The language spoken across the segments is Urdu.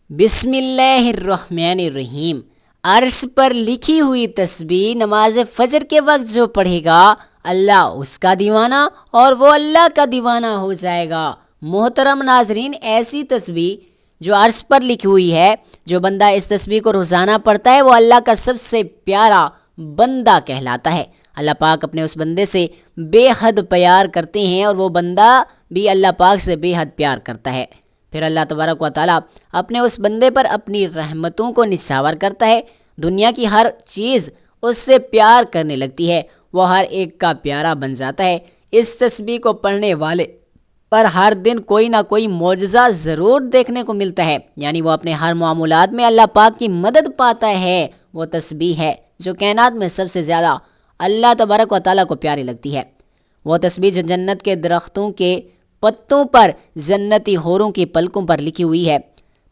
بسم اللہ الرحمن الرحیم۔ عرش پر لکھی ہوئی تسبیح نماز فجر کے وقت جو پڑھے گا اللہ اس کا دیوانہ اور وہ اللہ کا دیوانہ ہو جائے گا۔ محترم ناظرین، ایسی تسبیح جو عرش پر لکھی ہوئی ہے، جو بندہ اس تسبیح کو روزانہ پڑھتا ہے وہ اللہ کا سب سے پیارا بندہ کہلاتا ہے۔ اللہ پاک اپنے اس بندے سے بے حد پیار کرتے ہیں اور وہ بندہ بھی اللہ پاک سے بے حد پیار کرتا ہے۔ پھر اللہ تبارک و تعالیٰ اپنے اس بندے پر اپنی رحمتوں کو نچھاور کرتا ہے۔ دنیا کی ہر چیز اس سے پیار کرنے لگتی ہے، وہ ہر ایک کا پیارا بن جاتا ہے۔ اس تسبیح کو پڑھنے والے پر ہر دن کوئی نہ کوئی معجزہ ضرور دیکھنے کو ملتا ہے، یعنی وہ اپنے ہر معاملات میں اللہ پاک کی مدد پاتا ہے۔ وہ تسبیح ہے جو کائنات میں سب سے زیادہ اللہ تبارک و تعالیٰ کو پیاری لگتی ہے۔ وہ تسبیح جو جنت کے درختوں کے پتوں پر جنتی حوروں کی پلکوں پر لکھی ہوئی ہے۔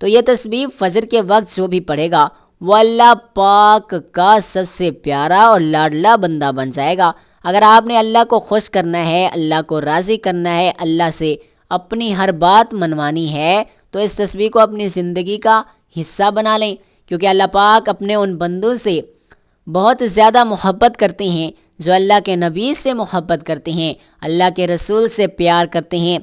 تو یہ تسبیح فجر کے وقت جو بھی پڑھے گا وہ اللہ پاک کا سب سے پیارا اور لاڈلا بندہ بن جائے گا۔ اگر آپ نے اللہ کو خوش کرنا ہے، اللہ کو راضی کرنا ہے، اللہ سے اپنی ہر بات منوانی ہے، تو اس تسبیح کو اپنی زندگی کا حصہ بنا لیں، کیونکہ اللہ پاک اپنے ان بندوں سے بہت زیادہ محبت کرتے ہیں جو اللہ کے نبی سے محبت کرتے ہیں، اللہ کے رسول سے پیار کرتے ہیں۔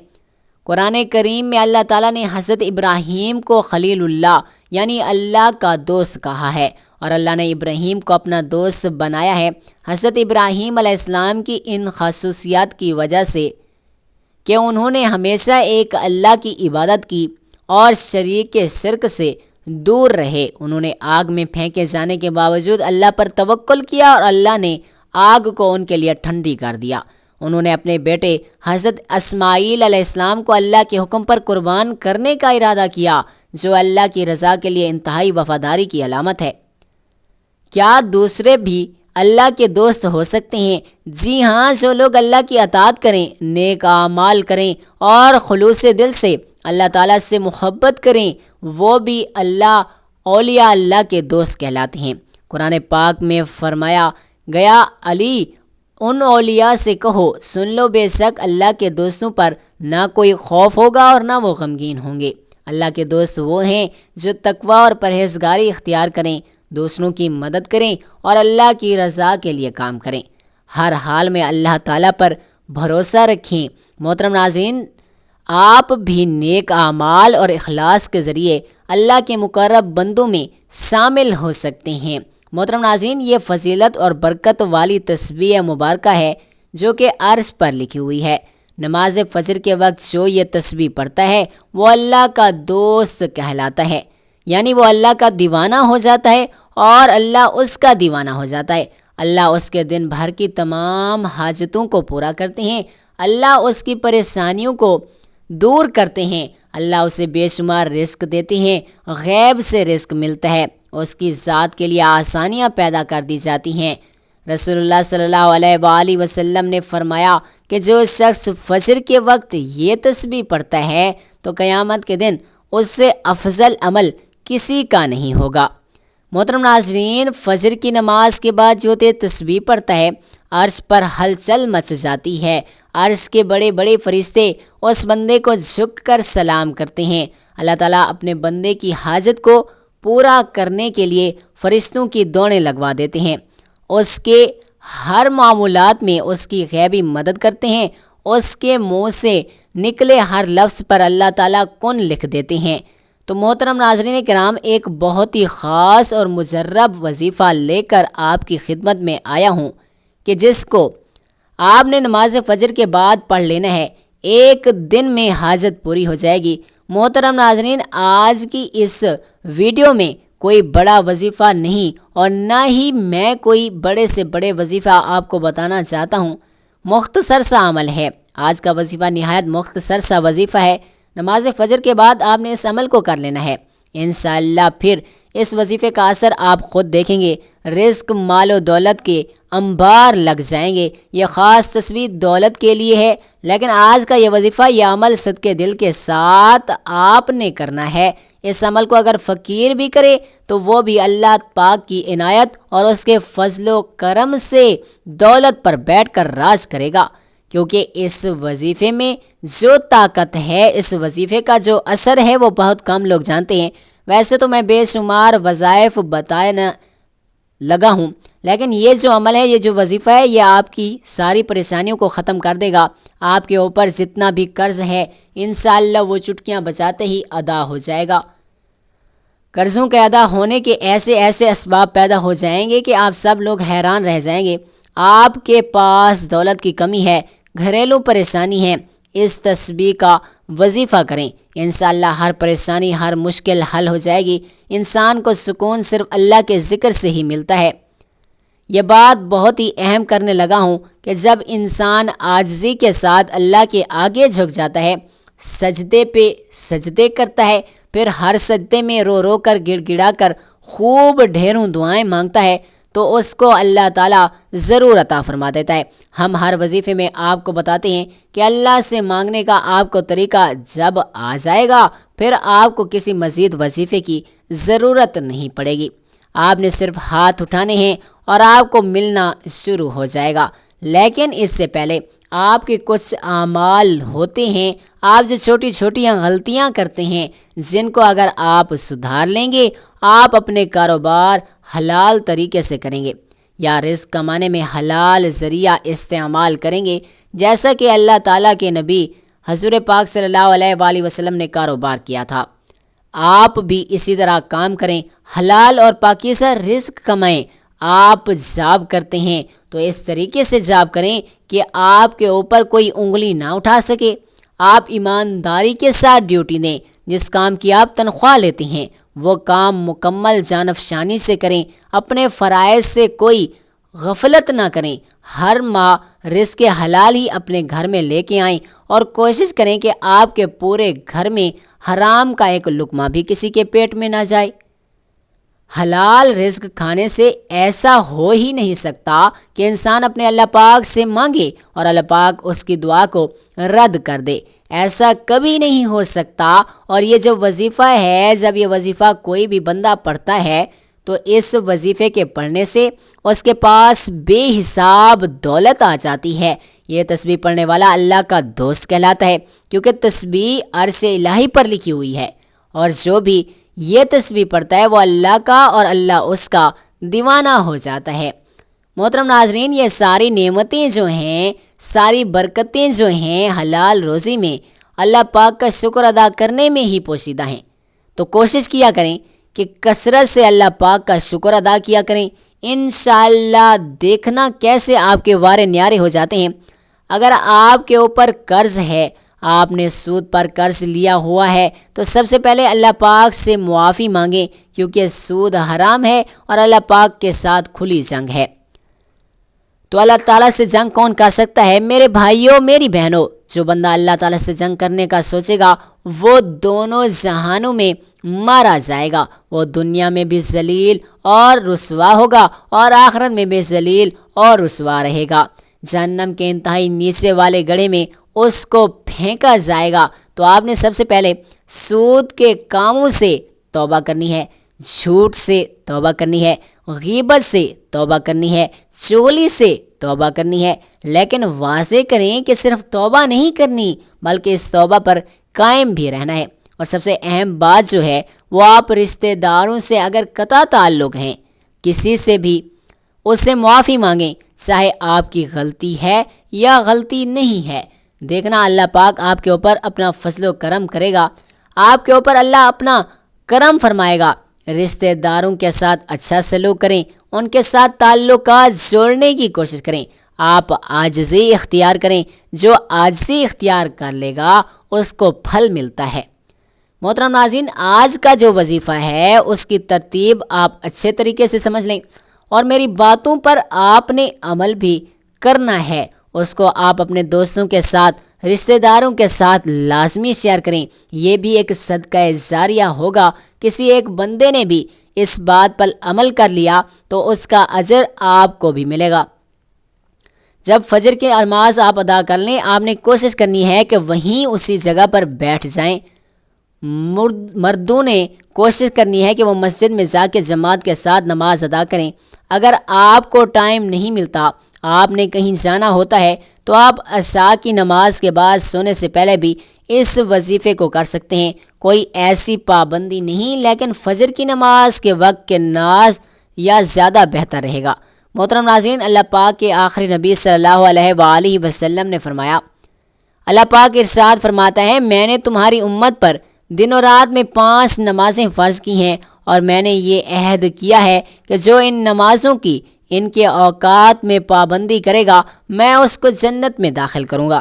قرآن کریم میں اللہ تعالیٰ نے حضرت ابراہیم کو خلیل اللہ یعنی اللہ کا دوست کہا ہے، اور اللہ نے ابراہیم کو اپنا دوست بنایا ہے۔ حضرت ابراہیم علیہ السلام کی ان خصوصیات کی وجہ سے کہ انہوں نے ہمیشہ ایک اللہ کی عبادت کی اور شریک شرک سے دور رہے، انہوں نے آگ میں پھینکے جانے کے باوجود اللہ پر توکل کیا اور اللہ نے آگ کو ان کے لیے ٹھنڈی کر دیا۔ انہوں نے اپنے بیٹے حضرت اسماعیل علیہ السلام کو اللہ کے حکم پر قربان کرنے کا ارادہ کیا، جو اللہ کی رضا کے لیے انتہائی وفاداری کی علامت ہے۔ کیا دوسرے بھی اللہ کے دوست ہو سکتے ہیں؟ جی ہاں، جو لوگ اللہ کی اطاعت کریں، نیک اعمال کریں اور خلوص دل سے اللہ تعالیٰ سے محبت کریں، وہ بھی اولیاء اللہ کے دوست کہلاتے ہیں۔ قرآن پاک میں فرمایا گیا، علی ان اولیاء سے کہو، سن لو، بے شک اللہ کے دوستوں پر نہ کوئی خوف ہوگا اور نہ وہ غمگین ہوں گے۔ اللہ کے دوست وہ ہیں جو تقوی اور پرہیزگاری اختیار کریں، دوسروں کی مدد کریں اور اللہ کی رضا کے لیے کام کریں، ہر حال میں اللہ تعالیٰ پر بھروسہ رکھیں۔ محترم ناظرین، آپ بھی نیک اعمال اور اخلاص کے ذریعے اللہ کے مقرب بندوں میں شامل ہو سکتے ہیں۔ محترم ناظرین، یہ فضیلت اور برکت والی تسبیح مبارکہ ہے جو کہ عرش پر لکھی ہوئی ہے۔ نماز فجر کے وقت جو یہ تسبیح پڑھتا ہے وہ اللہ کا دوست کہلاتا ہے، یعنی وہ اللہ کا دیوانہ ہو جاتا ہے اور اللہ اس کا دیوانہ ہو جاتا ہے۔ اللہ اس کے دن بھر کی تمام حاجتوں کو پورا کرتے ہیں، اللہ اس کی پریشانیوں کو دور کرتے ہیں، اللہ اسے بے شمار رزق دیتے ہیں، غیب سے رزق ملتا ہے، اس کی ذات کے لیے آسانیاں پیدا کر دی جاتی ہیں۔ رسول اللہ صلی اللہ علیہ وآلہ وسلم نے فرمایا کہ جو شخص فجر کے وقت یہ تسبیح پڑھتا ہے تو قیامت کے دن اس سے افضل عمل کسی کا نہیں ہوگا۔ محترم ناظرین، فجر کی نماز کے بعد جو تسبیح پڑھتا ہے، عرش پر ہلچل مچ جاتی ہے، عرش کے بڑے بڑے فرشتے اس بندے کو جھک کر سلام کرتے ہیں۔ اللہ تعالیٰ اپنے بندے کی حاجت کو پورا کرنے کے لیے فرشتوں کی دوڑیں لگوا دیتے ہیں، اس کے ہر معاملات میں اس کی غیبی مدد کرتے ہیں، اس کے منہ سے نکلے ہر لفظ پر اللہ تعالیٰ کن لکھ دیتے ہیں۔ تو محترم ناظرین کرام، ایک بہت ہی خاص اور مجرب وظیفہ لے کر آپ کی خدمت میں آیا ہوں کہ جس کو آپ نے نماز فجر کے بعد پڑھ لینا ہے، ایک دن میں حاجت پوری ہو جائے گی۔ محترم ناظرین، آج کی اس ویڈیو میں کوئی بڑا وظیفہ نہیں اور نہ ہی میں کوئی بڑے سے بڑے وظیفہ آپ کو بتانا چاہتا ہوں، مختصر سا عمل ہے۔ آج کا وظیفہ نہایت مختصر سا وظیفہ ہے، نماز فجر کے بعد آپ نے اس عمل کو کر لینا ہے۔ انشاءاللہ پھر اس وظیفے کا اثر آپ خود دیکھیں گے، رزق، مال و دولت کے انبار لگ جائیں گے۔ یہ خاص تسبیح دولت کے لیے ہے، لیکن آج کا یہ وظیفہ، یہ عمل صدقے دل کے ساتھ آپ نے کرنا ہے۔ اس عمل کو اگر فقیر بھی کرے تو وہ بھی اللہ پاک کی عنایت اور اس کے فضل و کرم سے دولت پر بیٹھ کر راج کرے گا، کیونکہ اس وظیفے میں جو طاقت ہے، اس وظیفے کا جو اثر ہے وہ بہت کم لوگ جانتے ہیں۔ ویسے تو میں بے شمار وظائف بتانے لگا ہوں، لیکن یہ جو عمل ہے، یہ جو وظیفہ ہے، یہ آپ کی ساری پریشانیوں کو ختم کر دے گا۔ آپ کے اوپر جتنا بھی قرض ہے انشاءاللہ وہ چٹکیاں بجاتے ہی ادا ہو جائے گا۔ قرضوں کے ادا ہونے کے ایسے ایسے اسباب پیدا ہو جائیں گے کہ آپ سب لوگ حیران رہ جائیں گے۔ آپ کے پاس دولت کی کمی ہے، گھریلو پریشانی ہے، اس تسبیح کا وظیفہ کریں، انشاءاللہ ہر پریشانی، ہر مشکل حل ہو جائے گی۔ انسان کو سکون صرف اللہ کے ذکر سے ہی ملتا ہے۔ یہ بات بہت ہی اہم کرنے لگا ہوں کہ جب انسان عاجزی کے ساتھ اللہ کے آگے جھک جاتا ہے، سجدے پہ سجدے کرتا ہے، پھر ہر سجدے میں رو رو کر گڑ گڑا کر خوب ڈھیروں دعائیں مانگتا ہے، تو اس کو اللہ تعالیٰ ضرور عطا فرما دیتا ہے۔ ہم ہر وظیفے میں آپ کو بتاتے ہیں کہ اللہ سے مانگنے کا آپ کو طریقہ جب آ جائے گا، پھر آپ کو کسی مزید وظیفے کی ضرورت نہیں پڑے گی۔ آپ نے صرف ہاتھ اٹھانے ہیں اور آپ کو ملنا شروع ہو جائے گا۔ لیکن اس سے پہلے آپ کے کچھ اعمال ہوتے ہیں، آپ جو چھوٹی چھوٹیاں غلطیاں کرتے ہیں، جن کو اگر آپ سدھار لیں گے، آپ اپنے کاروبار حلال طریقے سے کریں گے یا رزق کمانے میں حلال ذریعہ استعمال کریں گے، جیسا کہ اللہ تعالیٰ کے نبی حضور پاک صلی اللہ علیہ وآلہ وسلم نے کاروبار کیا تھا، آپ بھی اسی طرح کام کریں، حلال اور پاکیزہ رزق کمائیں۔ آپ جاب کرتے ہیں تو اس طریقے سے جاب کریں کہ آپ کے اوپر کوئی انگلی نہ اٹھا سکے۔ آپ ایمانداری کے ساتھ ڈیوٹی دیں، جس کام کی آپ تنخواہ لیتے ہیں وہ کام مکمل جانفشانی سے کریں، اپنے فرائض سے کوئی غفلت نہ کریں، ہر ماہ رزق حلال ہی اپنے گھر میں لے کے آئیں اور کوشش کریں کہ آپ کے پورے گھر میں حرام کا ایک لقمہ بھی کسی کے پیٹ میں نہ جائے۔ حلال رزق کھانے سے ایسا ہو ہی نہیں سکتا کہ انسان اپنے اللہ پاک سے مانگے اور اللہ پاک اس کی دعا کو رد کر دے، ایسا کبھی نہیں ہو سکتا۔ اور یہ جو وظیفہ ہے، جب یہ وظیفہ کوئی بھی بندہ پڑھتا ہے تو اس وظیفے کے پڑھنے سے اس کے پاس بے حساب دولت آ جاتی ہے۔ یہ تسبیح پڑھنے والا اللہ کا دوست کہلاتا ہے، کیونکہ تسبیح عرش الہی پر لکھی ہوئی ہے، اور جو بھی یہ تسبیح پڑھتا ہے وہ اللہ کا اور اللہ اس کا دیوانہ ہو جاتا ہے۔ محترم ناظرین، یہ ساری نعمتیں جو ہیں، ساری برکتیں جو ہیں حلال روزی میں، اللہ پاک کا شکر ادا کرنے میں ہی پوشیدہ ہیں۔ تو کوشش کیا کریں کہ کثرت سے اللہ پاک کا شکر ادا کیا کریں، انشاءاللہ دیکھنا کیسے آپ کے وارے نیارے ہو جاتے ہیں۔ اگر آپ کے اوپر قرض ہے، آپ نے سود پر قرض لیا ہوا ہے، تو سب سے پہلے اللہ پاک سے معافی مانگیں، کیونکہ سود حرام ہے اور اللہ پاک کے ساتھ کھلی جنگ ہے۔ تو اللہ تعالیٰ سے جنگ کون کر سکتا ہے؟ میرے بھائیوں، میری بہنوں، جو بندہ اللہ تعالیٰ سے جنگ کرنے کا سوچے گا وہ دونوں جہانوں میں مارا جائے گا، وہ دنیا میں بھی ذلیل اور رسوا ہوگا اور آخرت میں بھی ذلیل اور رسوا رہے گا۔ جہنم کے انتہائی نیچے والے گڑھے میں اس کو پھینکا جائے گا۔ تو آپ نے سب سے پہلے سود کے کاموں سے توبہ کرنی ہے، جھوٹ سے توبہ کرنی ہے، غیبت سے توبہ کرنی ہے، چغلی سے توبہ کرنی ہے۔ لیکن واضح کریں کہ صرف توبہ نہیں کرنی، بلکہ اس توبہ پر قائم بھی رہنا ہے۔ اور سب سے اہم بات جو ہے وہ آپ رشتہ داروں سے اگر قطع تعلق ہیں، کسی سے بھی اس سے معافی مانگیں، چاہے آپ کی غلطی ہے یا غلطی نہیں ہے۔ دیکھنا اللہ پاک آپ کے اوپر اپنا فضل و کرم کرے گا، آپ کے اوپر اللہ اپنا کرم فرمائے گا۔ رشتہ داروں کے ساتھ اچھا سلوک کریں، ان کے ساتھ تعلقات جوڑنے کی کوشش کریں۔ آپ عاجزی اختیار کریں، جو عاجزی اختیار کر لے گا اس کو پھل ملتا ہے۔ محترم ناظرین، آج کا جو وظیفہ ہے اس کی ترتیب آپ اچھے طریقے سے سمجھ لیں، اور میری باتوں پر آپ نے عمل بھی کرنا ہے۔ اس کو آپ اپنے دوستوں کے ساتھ، رشتہ داروں کے ساتھ لازمی شیئر کریں۔ یہ بھی ایک صدقہ جاریہ ہوگا۔ کسی ایک بندے نے بھی اس بات پر عمل کر لیا تو اس کا اجر آپ کو بھی ملے گا۔ جب فجر کی نماز آپ ادا کر لیں، آپ نے کوشش کرنی ہے کہ وہیں اسی جگہ پر بیٹھ جائیں۔ مردوں نے کوشش کرنی ہے کہ وہ مسجد میں جا کے جماعت کے ساتھ نماز ادا کریں۔ اگر آپ کو ٹائم نہیں ملتا، آپ نے کہیں جانا ہوتا ہے، تو آپ عشاء کی نماز کے بعد سونے سے پہلے بھی اس وظیفے کو کر سکتے ہیں۔ کوئی ایسی پابندی نہیں، لیکن فجر کی نماز کے وقت کے ناز یا زیادہ بہتر رہے گا۔ محترم ناظرین، اللہ پاک کے آخری نبی صلی اللہ علیہ وآلہ وسلم نے فرمایا، اللہ پاک ارشاد فرماتا ہے، میں نے تمہاری امت پر دن اور رات میں 5 نمازیں فرض کی ہیں، اور میں نے یہ عہد کیا ہے کہ جو ان نمازوں کی ان کے اوقات میں پابندی کرے گا میں اس کو جنت میں داخل کروں گا،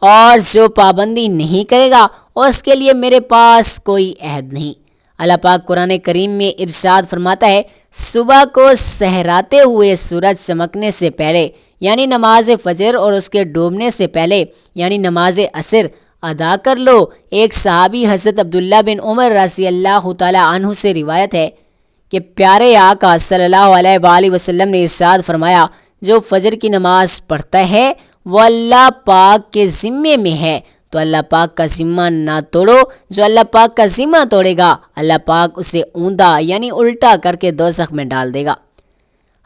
اور جو پابندی نہیں کرے گا اس کے لیے میرے پاس کوئی عہد نہیں۔ اللہ پاک قرآن کریم میں ارشاد فرماتا ہے، صبح کو سحراتے ہوئے سورج چمکنے سے پہلے یعنی نماز فجر اور اس کے ڈوبنے سے پہلے یعنی نماز عصر ادا کر لو۔ ایک صحابی حضرت عبداللہ بن عمر رضی اللہ تعالی عنہ سے روایت ہے کہ پیارے آقا صلی اللہ علیہ وآلہ وسلم نے ارشاد فرمایا، جو فجر کی نماز پڑھتا ہے وہ اللہ پاک کے ذمے میں ہے، تو اللہ پاک کا ذمہ نہ توڑو، جو اللہ پاک کا ذمہ توڑے گا اللہ پاک اسے اوندا یعنی الٹا کر کے دوزخ میں ڈال دے گا۔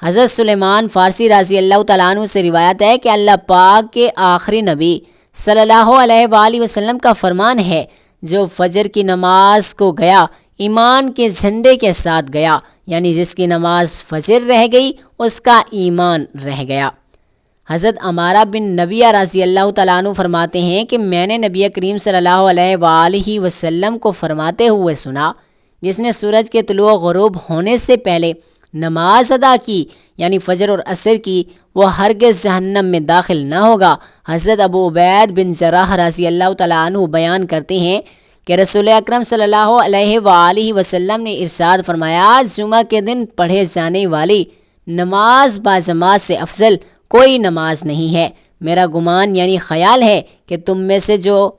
حضرت سلیمان فارسی رضی اللہ تعالیٰ عنہ سے روایت ہے کہ اللہ پاک کے آخری نبی صلی اللہ علیہ وآلہ وسلم کا فرمان ہے، جو فجر کی نماز کو گیا ایمان کے جھنڈے کے ساتھ گیا، یعنی جس کی نماز فجر رہ گئی اس کا ایمان رہ گیا۔ حضرت عمارہ بن نبیہ رضی اللہ تعالیٰ عنہ فرماتے ہیں کہ میں نے نبی کریم صلی اللہ علیہ وآلہ وسلم کو فرماتے ہوئے سنا، جس نے سورج کے طلوع و غروب ہونے سے پہلے نماز ادا کی یعنی فجر اور عصر کی، وہ ہرگز جہنم میں داخل نہ ہوگا۔ حضرت ابو عبید بن جراح رضی اللہ تعالیٰ عنہ بیان کرتے ہیں کہ رسول اکرم صلی اللہ علیہ وآلہ وسلم نے ارشاد فرمایا، جمعہ کے دن پڑھے جانے والی نماز باجماعت سے افضل کوئی نماز نہیں ہے۔ میرا گمان یعنی خیال ہے کہ تم میں سے جو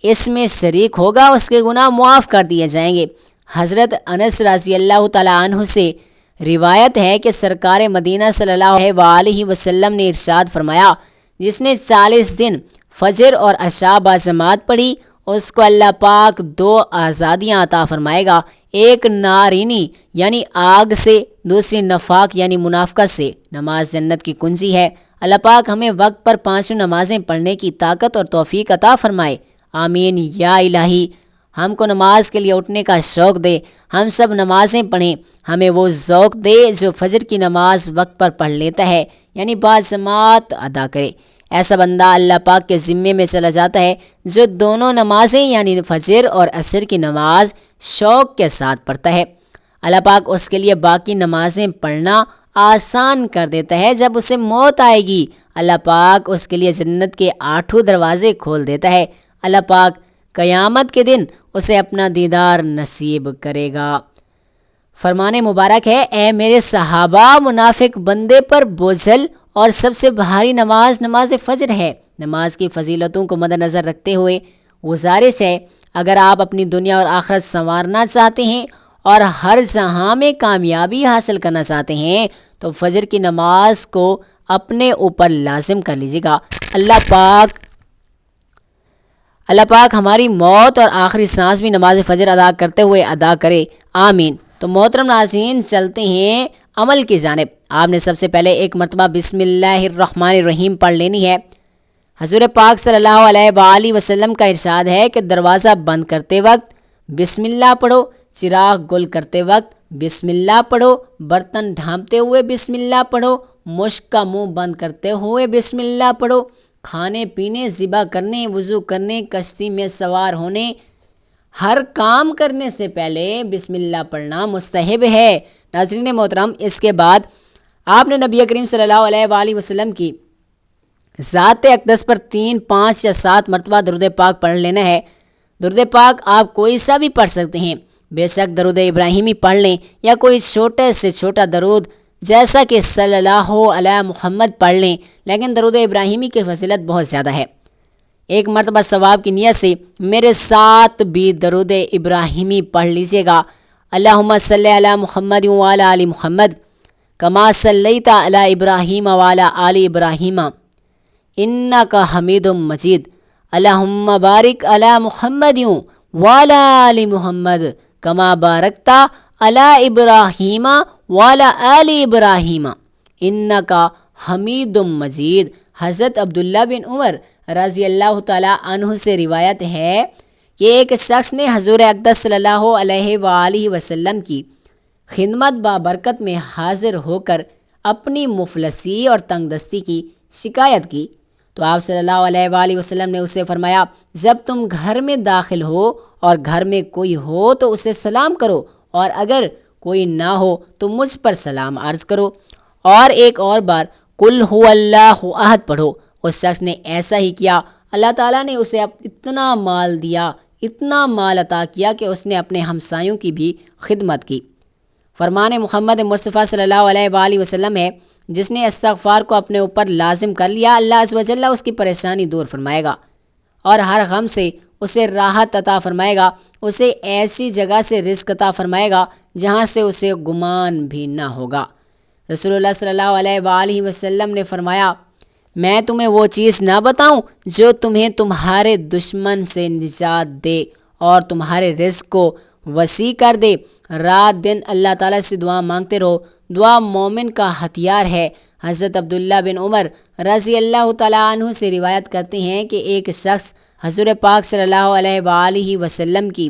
اس میں شریک ہوگا اس کے گناہ معاف کر دیے جائیں گے۔ حضرت انس رضی اللہ تعالیٰ عنہ سے روایت ہے کہ سرکار مدینہ صلی اللہ علیہ وآلہ وسلم نے ارشاد فرمایا، جس نے 40 دن فجر اور عشاء باجماعت پڑھی اس کو اللہ پاک 2 آزادیاں عطا فرمائے گا، ایک نارینی یعنی آگ سے، دوسری نفاق یعنی منافقت سے۔ نماز جنت کی کنجی ہے۔ اللہ پاک ہمیں وقت پر 5 نمازیں پڑھنے کی طاقت اور توفیق عطا فرمائے، آمین یا الہی۔ ہم کو نماز کے لیے اٹھنے کا شوق دے، ہم سب نمازیں پڑھیں، ہمیں وہ ذوق دے جو فجر کی نماز وقت پر پڑھ لیتا ہے یعنی باجماعت ادا کرے۔ ایسا بندہ اللہ پاک کے ذمے میں چلا جاتا ہے جو دونوں نمازیں یعنی فجر اور عصر کی نماز شوق کے ساتھ پڑھتا ہے۔ اللہ پاک اس کے لیے باقی نمازیں پڑھنا آسان کر دیتا ہے۔ جب اسے موت آئے گی اللہ پاک اس کے لیے جنت کے 8 دروازے کھول دیتا ہے۔ اللہ پاک قیامت کے دن اسے اپنا دیدار نصیب کرے گا۔ فرمان مبارک ہے، اے میرے صحابہ، منافق بندے پر بوجھل اور سب سے بھاری نماز نماز فجر ہے۔ نماز کی فضیلتوں کو مد نظر رکھتے ہوئے گزارش ہے، اگر آپ اپنی دنیا اور آخرت سنوارنا چاہتے ہیں اور ہر جہاں میں کامیابی حاصل کرنا چاہتے ہیں تو فجر کی نماز کو اپنے اوپر لازم کر لیجیے گا۔ اللہ پاک ہماری موت اور آخری سانس بھی نماز فجر ادا کرتے ہوئے ادا کرے، آمین۔ تو محترم ناظرین، چلتے ہیں عمل کی جانب۔ آپ نے سب سے پہلے ایک مرتبہ بسم اللہ الرحمن الرحیم پڑھ لینی ہے۔ حضور پاک صلی اللہ علیہ وآلہ وسلم کا ارشاد ہے کہ دروازہ بند کرتے وقت بسم اللہ پڑھو، چراغ گل کرتے وقت بسم اللہ پڑھو، برتن ڈھانپتے ہوئے بسم اللہ پڑھو، مشک کا منہ بند کرتے ہوئے بسم اللہ پڑھو، کھانے پینے، ذبح کرنے، وضو کرنے، کشتی میں سوار ہونے، ہر کام کرنے سے پہلے بسم اللہ پڑھنا مستحب ہے۔ ناظرین محترم، اس کے بعد آپ نے نبی کریم صلی اللہ علیہ وآلہ وسلم کی ذات اقدس پر 3، 5 یا 7 مرتبہ درود پاک پڑھ لینا ہے۔ درود پاک آپ کوئی سا بھی پڑھ سکتے ہیں، بے شک درود ابراہیمی پڑھ لیں یا کوئی چھوٹے سے چھوٹا درود جیسا کہ صلی اللہ علیہ محمد پڑھ لیں، لیکن درود ابراہیمی کی فضیلت بہت زیادہ ہے۔ ایک مرتبہ ثواب کی نیت سے میرے ساتھ بھی درود ابراہیمی پڑھ لیجیے گا۔ اللہم صلی علی محمد وعلی آل محمد کما صلیت علی ابراہیم وعلی آل ابراہیم انک حمید مجید۔ اللہم بارک علی محمد وعلی آل محمد کما بارکت علی ابراہیم وعلی آل ابراہیم انک حمید مجید۔ حضرت عبداللہ بن عمر رضی اللہ تعالیٰ عنہ سے روایت ہے کہ ایک شخص نے حضور اقدس صلی اللہ علیہ وآلہ وسلم کی خدمت بابرکت میں حاضر ہو کر اپنی مفلسی اور تنگ دستی کی شکایت کی تو آپ صلی اللہ علیہ وآلہ وسلم نے اسے فرمایا، جب تم گھر میں داخل ہو اور گھر میں کوئی ہو تو اسے سلام کرو، اور اگر کوئی نہ ہو تو مجھ پر سلام عرض کرو، اور ایک اور بار قل هو اللہ احد پڑھو۔ اس شخص نے ایسا ہی کیا۔ اللہ تعالیٰ نے اسے اتنا مال دیا، اتنا مال عطا کیا کہ اس نے اپنے ہمسایوں کی بھی خدمت کی۔ فرمان محمد مصطفیٰ صلی اللہ علیہ وآلہ وسلم ہے، جس نے استغفار کو اپنے اوپر لازم کر لیا، اللہ عز و جل اس کی پریشانی دور فرمائے گا اور ہر غم سے اسے راحت عطا فرمائے گا، اسے ایسی جگہ سے رزق عطا فرمائے گا جہاں سے اسے گمان بھی نہ ہوگا۔ رسول اللہ صلی اللہ علیہ وآلہ وسلم نے فرمایا، میں تمہیں وہ چیز نہ بتاؤں جو تمہیں تمہارے دشمن سے نجات دے اور تمہارے رزق کو وسیع کر دے۔ رات دن اللہ تعالیٰ سے دعا مانگتے رہو، دعا مومن کا ہتھیار ہے۔ حضرت عبداللہ بن عمر رضی اللہ تعالیٰ عنہ سے روایت کرتے ہیں کہ ایک شخص حضور پاک صلی اللہ علیہ وآلہ وسلم کی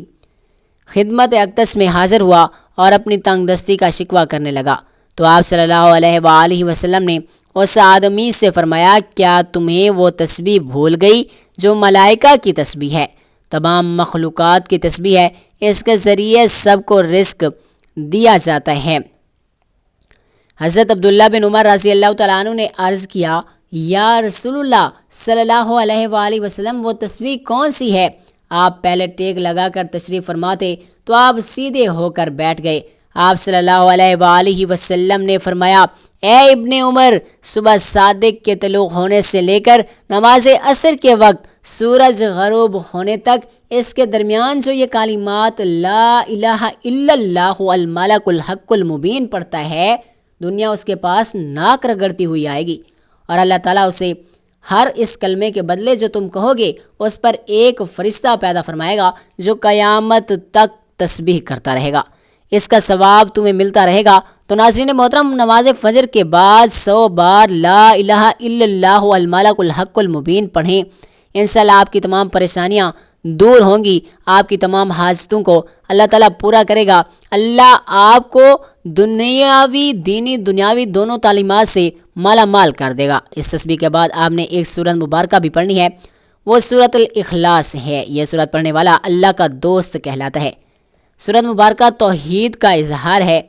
خدمت اقدس میں حاضر ہوا اور اپنی تنگ دستی کا شکوہ کرنے لگا تو آپ صلی اللہ علیہ وآلہ وسلم نے اس آدمی سے فرمایا، کیا تمہیں وہ تسبیح بھول گئی جو ملائکہ کی تسبیح ہے، تمام مخلوقات کی تسبیح ہے، اس کے ذریعے سب کو رزق دیا جاتا ہے۔ حضرت عبداللہ بن عمر رضی اللہ تعالیٰ عنہ نے عرض کیا، یا رسول اللہ صلی اللہ علیہ وآلہ وسلم، وہ تسبیح کون سی ہے؟ آپ پہلے ٹیک لگا کر تشریف فرماتے تو آپ سیدھے ہو کر بیٹھ گئے۔ آپ صلی اللہ علیہ وآلہ وسلم نے فرمایا، اے ابن عمر، صبح صادق کے طلوع ہونے سے لے کر نماز عصر کے وقت سورج غروب ہونے تک اس کے درمیان جو یہ کلمات لا الہ الا اللہ الملک الحق المبین پڑھتا ہے، دنیا اس کے پاس ناک رگڑتی ہوئی آئے گی، اور اللہ تعالیٰ اسے ہر اس کلمے کے بدلے جو تم کہو گے اس پر ایک فرشتہ پیدا فرمائے گا جو قیامت تک تسبیح کرتا رہے گا، اس کا ثواب تمہیں ملتا رہے گا۔ تو ناظرین محترم، نماز فجر کے بعد 100 بار لا الہ الا اللہ الملک الحق المبین پڑھیں، انشاءاللہ آپ کی تمام پریشانیاں دور ہوں گی، آپ کی تمام حاجتوں کو اللہ تعالیٰ پورا کرے گا۔ اللہ آپ کو دنیاوی دینی دنیاوی دونوں تعلیمات سے مالا مال کر دے گا۔ اس تسبیح کے بعد آپ نے ایک سورت مبارکہ بھی پڑھنی ہے، وہ سورت الاخلاص ہے۔ یہ سورت پڑھنے والا اللہ کا دوست کہلاتا ہے۔ سورت مبارکہ توحید کا اظہار ہے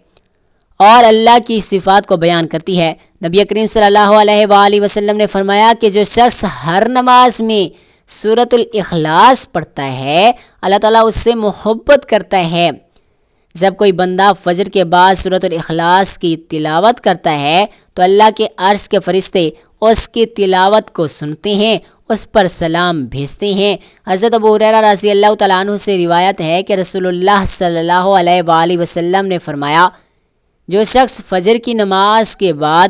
اور اللہ کی صفات کو بیان کرتی ہے۔ نبی کریم صلی اللہ علیہ وآلہ وسلم نے فرمایا کہ جو شخص ہر نماز میں سورت الاخلاص پڑھتا ہے، اللہ تعالیٰ اس سے محبت کرتا ہے۔ جب کوئی بندہ فجر کے بعد سورت الاخلاص کی تلاوت کرتا ہے تو اللہ کے عرش کے فرشتے اس کی تلاوت کو سنتے ہیں، اس پر سلام بھیجتے ہیں۔ حضرت ابو ہریرہ رضی اللہ تعالیٰ عنہ سے روایت ہے کہ رسول اللہ صلی اللہ علیہ وآلہ وسلم نے فرمایا، جو شخص فجر کی نماز کے بعد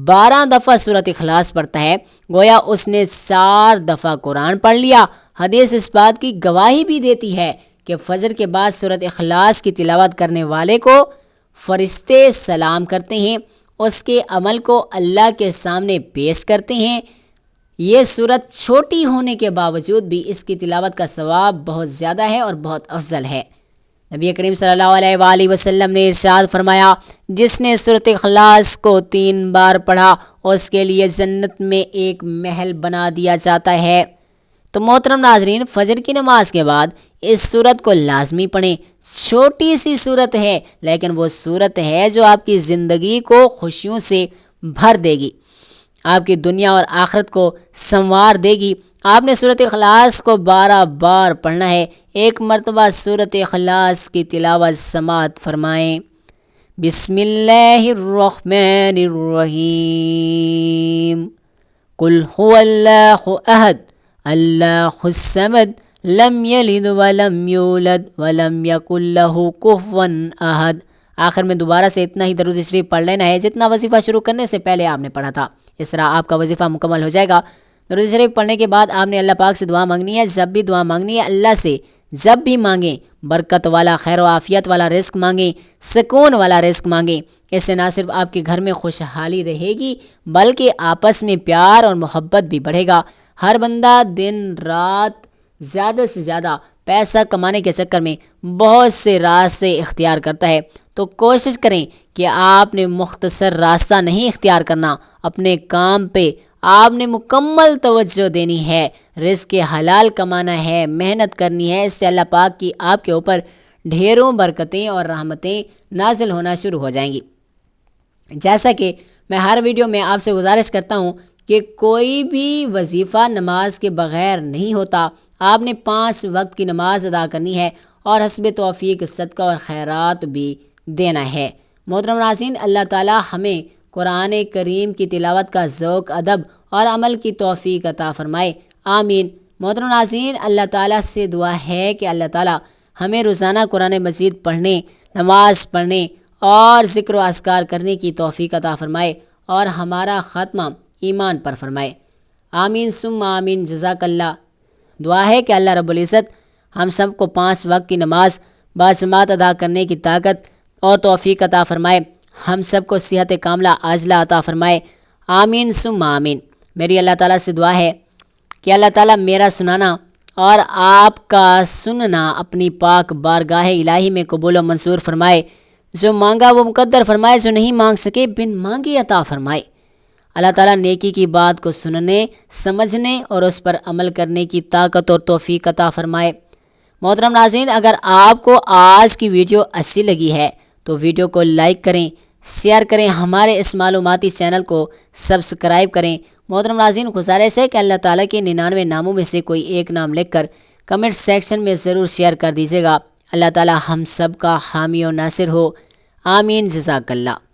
12 دفعہ سورت اخلاص پڑھتا ہے، گویا اس نے 4 دفعہ قرآن پڑھ لیا۔ حدیث اس بات کی گواہی بھی دیتی ہے کہ فجر کے بعد سورت اخلاص کی تلاوت کرنے والے کو فرشتے سلام کرتے ہیں، اس کے عمل کو اللہ کے سامنے پیش کرتے ہیں۔ یہ سورت چھوٹی ہونے کے باوجود بھی اس کی تلاوت کا ثواب بہت زیادہ ہے اور بہت افضل ہے۔ نبی کریم صلی اللہ علیہ وآلہ وسلم نے ارشاد فرمایا، جس نے سورت اخلاص کو 3 بار پڑھا اس کے لیے جنت میں ایک محل بنا دیا جاتا ہے۔ تو محترم ناظرین، فجر کی نماز کے بعد اس سورت کو لازمی پڑھیں۔ چھوٹی سی سورت ہے لیکن وہ سورت ہے جو آپ کی زندگی کو خوشیوں سے بھر دے گی، آپ کی دنیا اور آخرت کو سنوار دے گی۔ آپ نے سورت اخلاص کو 12 بار پڑھنا ہے۔ ایک مرتبہ سورت اخلاص کی تلاوت سماعت فرمائیں۔ بسم اللہ الرحمن الرحیم، قل هو اللہ احد اللہ الصمد لم یلد ولم یولد ولم یکن لہ کفوا احد۔ آخر میں دوبارہ سے اتنا ہی درود شریف پڑھ لینا ہے جتنا وظیفہ شروع کرنے سے پہلے آپ نے پڑھا تھا، اس طرح آپ کا وظیفہ مکمل ہو جائے گا۔ درود شریف پڑھنے کے بعد آپ نے اللہ پاک سے دعا مانگنی ہے۔ جب بھی دعا مانگنی ہے اللہ سے جب بھی مانگیں برکت والا، خیر و عافیت والا رزق مانگیں، سکون والا رزق مانگیں۔ اس سے نہ صرف آپ کے گھر میں خوشحالی رہے گی بلکہ آپس میں پیار اور محبت بھی بڑھے گا۔ ہر بندہ دن رات زیادہ سے زیادہ پیسہ کمانے کے چکر میں بہت سے راستے اختیار کرتا ہے، تو کوشش کریں کہ آپ نے مختصر راستہ نہیں اختیار کرنا، اپنے کام پہ آپ نے مکمل توجہ دینی ہے، رزق حلال کمانا ہے، محنت کرنی ہے، اس سے اللہ پاک کی آپ کے اوپر ڈھیروں برکتیں اور رحمتیں نازل ہونا شروع ہو جائیں گی۔ جیسا کہ میں ہر ویڈیو میں آپ سے گزارش کرتا ہوں کہ کوئی بھی وظیفہ نماز کے بغیر نہیں ہوتا، آپ نے 5 وقت کی نماز ادا کرنی ہے اور حسب توفیق صدقہ اور خیرات بھی دینا ہے۔ محترم ناظرین، اللہ تعالی ہمیں قرآن کریم کی تلاوت کا ذوق، ادب اور عمل کی توفیق عطا فرمائے، آمین۔ محترم ناظرین، اللہ تعالیٰ سے دعا ہے کہ اللہ تعالیٰ ہمیں روزانہ قرآن مجید پڑھنے، نماز پڑھنے اور ذکر و اذکار کرنے کی توفیق عطا فرمائے اور ہمارا خاتمہ ایمان پر فرمائے، آمین ثم آمین۔ جزاک اللہ۔ دعا ہے کہ اللہ رب العزت ہم سب کو 5 وقت کی نماز باجماعت ادا کرنے کی طاقت اور توفیق عطا فرمائے، ہم سب کو صحت کاملہ عاجلہ عطا فرمائے، آمین ثم آمین۔ میری اللہ تعالیٰ سے دعا ہے کہ اللہ تعالیٰ میرا سنانا اور آپ کا سننا اپنی پاک بارگاہ الہی میں قبول و منظور فرمائے، جو مانگا وہ مقدر فرمائے، جو نہیں مانگ سکے بن مانگے عطا فرمائے۔ اللہ تعالیٰ نیکی کی بات کو سننے، سمجھنے اور اس پر عمل کرنے کی طاقت اور توفیق عطا فرمائے۔ محترم ناظرین، اگر آپ کو آج کی ویڈیو اچھی لگی ہے تو ویڈیو کو لائک کریں، شیئر کریں، ہمارے اس معلوماتی چینل کو سبسکرائب کریں۔ محترم ناظرین، گزارش ہے کہ اللہ تعالیٰ کے 99 ناموں میں سے کوئی ایک نام لکھ کر کمنٹ سیکشن میں ضرور شیئر کر دیجیے گا۔ اللہ تعالیٰ ہم سب کا حامی و ناصر ہو، آمین۔ جزاک اللہ۔